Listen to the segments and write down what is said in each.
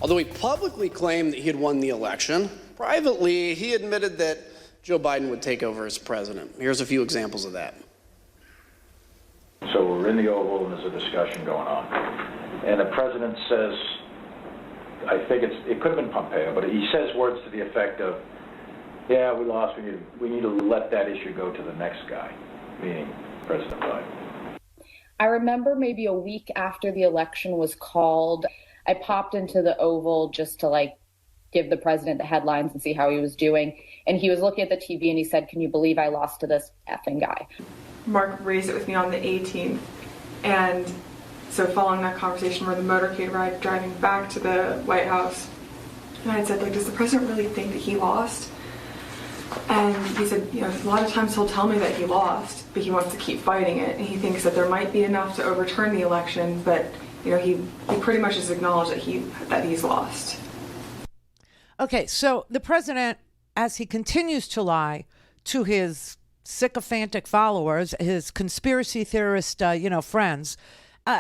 Although he publicly claimed that he had won the election, privately he admitted that Joe Biden would take over as president. Here's a few examples of that. So we're in the Oval and there's a discussion going on. And the president says, I think it could have been Pompeo, but he says words to the effect of, yeah, we lost, we need to let that issue go to the next guy, meaning President Biden. I remember maybe a week after the election was called, I popped into the Oval just to give the president the headlines and see how he was doing. And he was looking at the TV and he said, "Can you believe I lost to this effing guy?" Mark raised it with me on the 18th. And so following that conversation, we're in the motorcade ride driving back to the White House. And I said, does the president really think that he lost? And he said, a lot of times he'll tell me that he lost, but he wants to keep fighting it. And he thinks that there might be enough to overturn the election, but he pretty much has acknowledged that he's lost. Okay, so the president, as he continues to lie to his sycophantic followers, his conspiracy theorist, friends,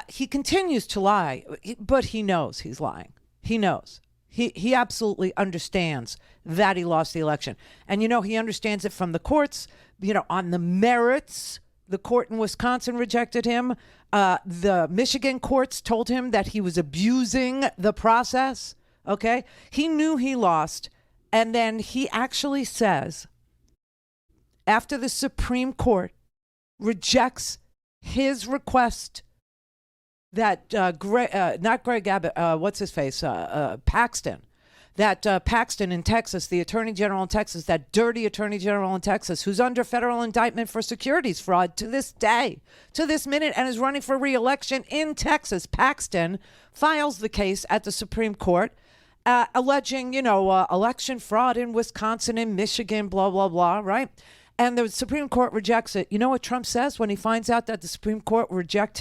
he continues to lie, but he knows he's lying. He knows. He absolutely understands that he lost the election. And, he understands it from the courts, on the merits. The court in Wisconsin rejected him. The Michigan courts told him that he was abusing the process. Okay. He knew he lost. And then he actually says, after the Supreme Court rejects his request that not Greg Abbott, Paxton, Paxton in Texas, the attorney general in Texas, that dirty attorney general in Texas, who's under federal indictment for securities fraud to this day, to this minute, and is running for re-election in Texas. Paxton files the case at the Supreme Court, alleging, election fraud in Wisconsin and Michigan, blah, blah, blah, right? And the Supreme Court rejects it. You know what Trump says when he finds out that the Supreme Court rejects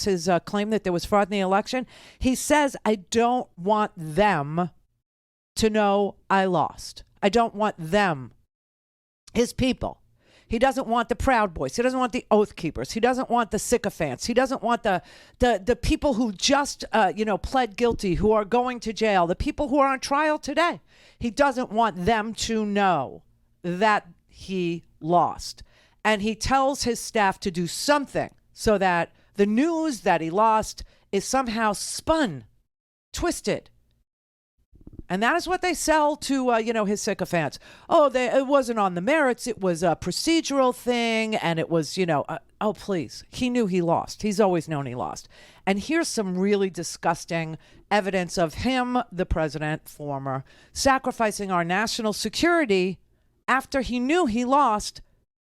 his claim that there was fraud in the election? He says, I don't want them to know I lost. I don't want them, his people. He doesn't want the Proud Boys. He doesn't want the Oath Keepers. He doesn't want the sycophants. He doesn't want the people who just, pled guilty, who are going to jail, the people who are on trial today. He doesn't want them to know that he lost. And he tells his staff to do something so that the news that he lost is somehow spun, twisted. And that is what they sell to, his sycophants. It wasn't on the merits. It was a procedural thing. And it was, please. He knew he lost. He's always known he lost. And here's some really disgusting evidence of him, the president, former, sacrificing our national security after he knew he lost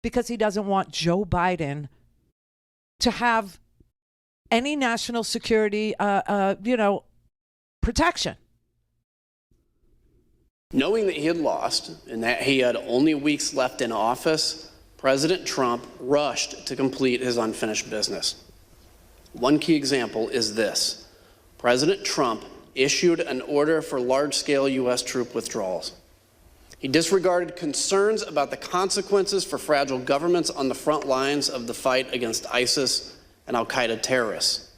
because he doesn't want Joe Biden to have any national security, protection. Knowing that he had lost and that he had only weeks left in office, President Trump rushed to complete his unfinished business. One key example is this. President Trump issued an order for large-scale U.S. troop withdrawals. He disregarded concerns about the consequences for fragile governments on the front lines of the fight against ISIS and al-Qaeda terrorists.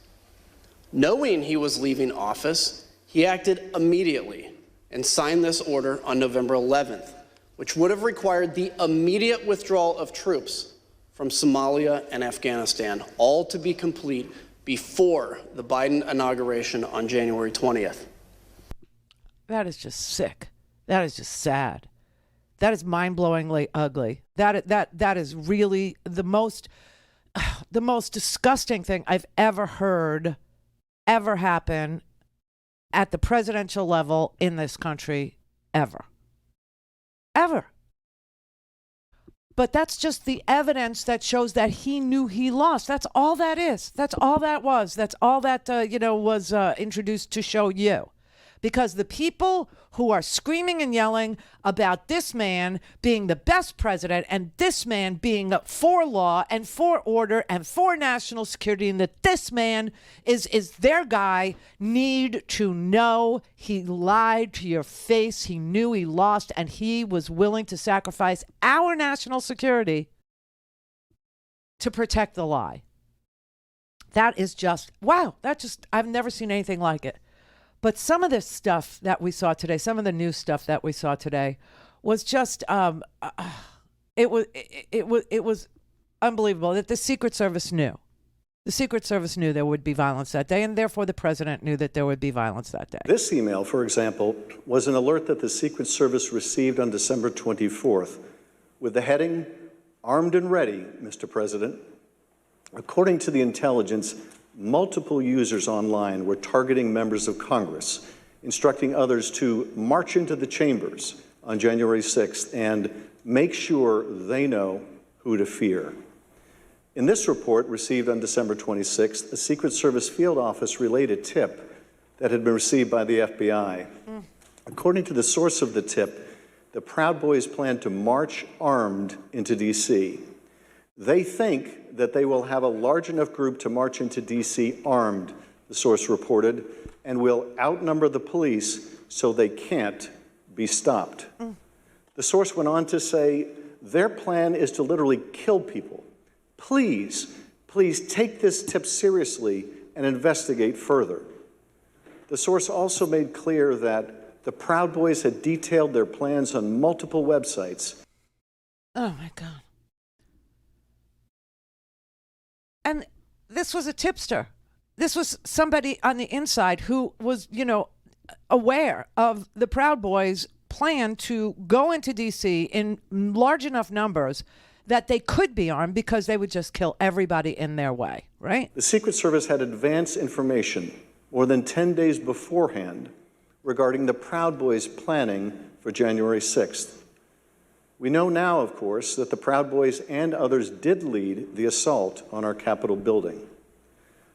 Knowing he was leaving office, he acted immediately and signed this order on November 11th, which would have required the immediate withdrawal of troops from Somalia and Afghanistan, all to be complete before the Biden inauguration on January 20th. That is just sick. That is just sad. That is mind-blowingly ugly. That is really the most disgusting thing I've ever heard ever happen at the presidential level in this country ever. But that's just the evidence that shows that he knew he lost. That's all that is. That's all that was. That's all that was introduced to show you. Because the people who are screaming and yelling about this man being the best president and this man being for law and for order and for national security and that this man is their guy need to know he lied to your face. He knew he lost and he was willing to sacrifice our national security to protect the lie. That is just, wow. I've never seen anything like it. But some of this stuff that we saw today, some of the new stuff that we saw today, was just it was unbelievable that the Secret Service knew. The Secret Service knew there would be violence that day, and therefore the president knew that there would be violence that day. This email, for example, was an alert that the Secret Service received on December 24th with the heading, "Armed and Ready, Mr. President." According to the intelligence, multiple users online were targeting members of Congress, instructing others to march into the chambers on January 6th and make sure they know who to fear. In this report, received on December 26th, a Secret Service field office relayed a tip that had been received by the FBI. According to the source of the tip, the Proud Boys plan to march armed into D.C. They think that they will have a large enough group to march into D.C. armed, the source reported, and will outnumber the police so they can't be stopped. The source went on to say, their plan is to literally kill people. Please take this tip seriously and investigate further. The source also made clear that the Proud Boys had detailed their plans on multiple websites. Oh, my God. And this was a tipster. This was somebody on the inside who was, aware of the Proud Boys' plan to go into D.C. in large enough numbers that they could be armed because they would just kill everybody in their way, right? The Secret Service had advance information more than 10 days beforehand regarding the Proud Boys' planning for January 6th. We know now, of course, that the Proud Boys and others did lead the assault on our Capitol building.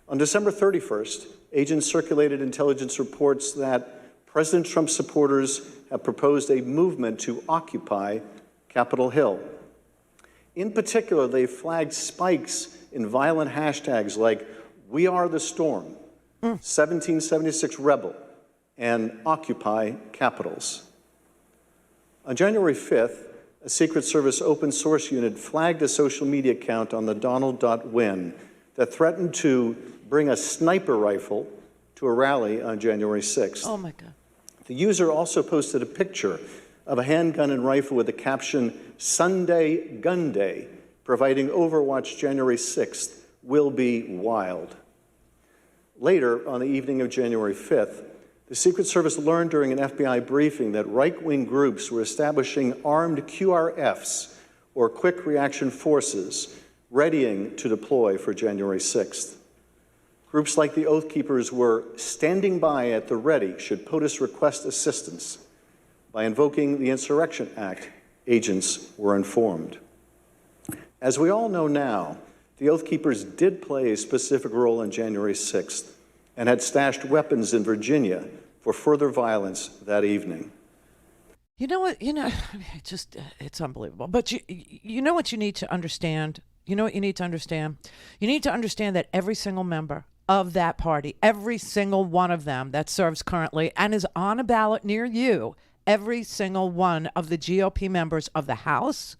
On December 31st, agents circulated intelligence reports that President Trump's supporters have proposed a movement to occupy Capitol Hill. In particular, they flagged spikes in violent hashtags like "We Are the Storm," 1776 Rebel, and Occupy Capitals. On January 5th, a Secret Service open source unit flagged a social media account on the Donald.win that threatened to bring a sniper rifle to a rally on January 6th. Oh, my God. The user also posted a picture of a handgun and rifle with the caption, "Sunday Gun Day," providing Overwatch January 6th will be wild. Later, on the evening of January 5th, the Secret Service learned during an FBI briefing that right-wing groups were establishing armed QRFs, or Quick Reaction Forces, readying to deploy for January 6th. Groups like the Oath Keepers were standing by at the ready should POTUS request assistance. By invoking the Insurrection Act, agents were informed. As we all know now, the Oath Keepers did play a specific role on January 6th and had stashed weapons in Virginia for further violence that evening. You know what? It's unbelievable. But you know what you need to understand? You know what you need to understand? You need to understand that every single member of that party, every single one of them that serves currently and is on a ballot near you, every single one of the GOP members of the House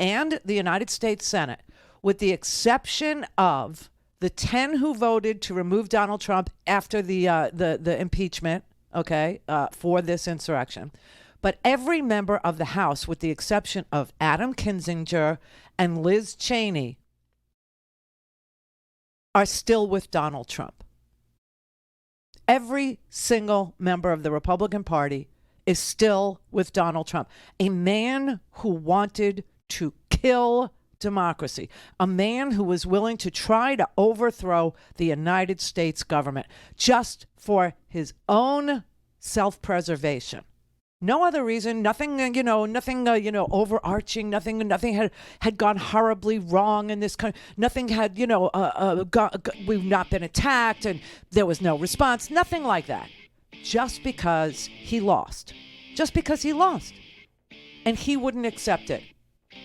and the United States Senate, with the exception of the 10 who voted to remove Donald Trump after the impeachment, for this insurrection. But every member of the House, with the exception of Adam Kinzinger and Liz Cheney, are still with Donald Trump. Every single member of the Republican Party is still with Donald Trump, a man who wanted to kill democracy, a man who was willing to try to overthrow the United States government just for his own self-preservation. No other reason, nothing overarching, nothing had gone horribly wrong in this country. Nothing had, we've not been attacked and there was no response, nothing like that. Just because he lost. And he wouldn't accept it.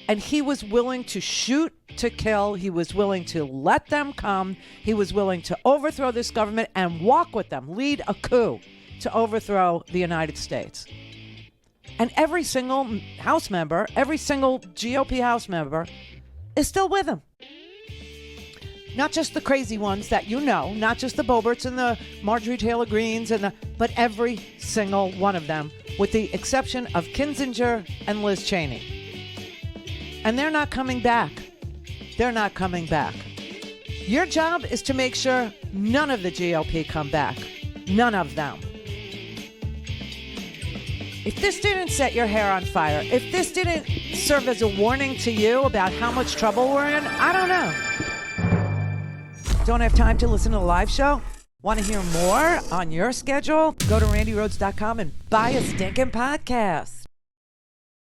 And he was willing to shoot to kill. He was willing to let them come. He was willing to overthrow this government and walk with them, lead a coup to overthrow the United States. And every single House member, every single GOP House member is still with him. Not just the crazy ones that you know, not just the Boberts and the Marjorie Taylor Greens, but every single one of them, with the exception of Kinzinger and Liz Cheney. And they're not coming back. They're not coming back. Your job is to make sure none of the GOP come back. None of them. If this didn't set your hair on fire, if this didn't serve as a warning to you about how much trouble we're in, I don't know. Don't have time to listen to the live show? Want to hear more on your schedule? Go to randyrhodes.com and buy a stinking podcast.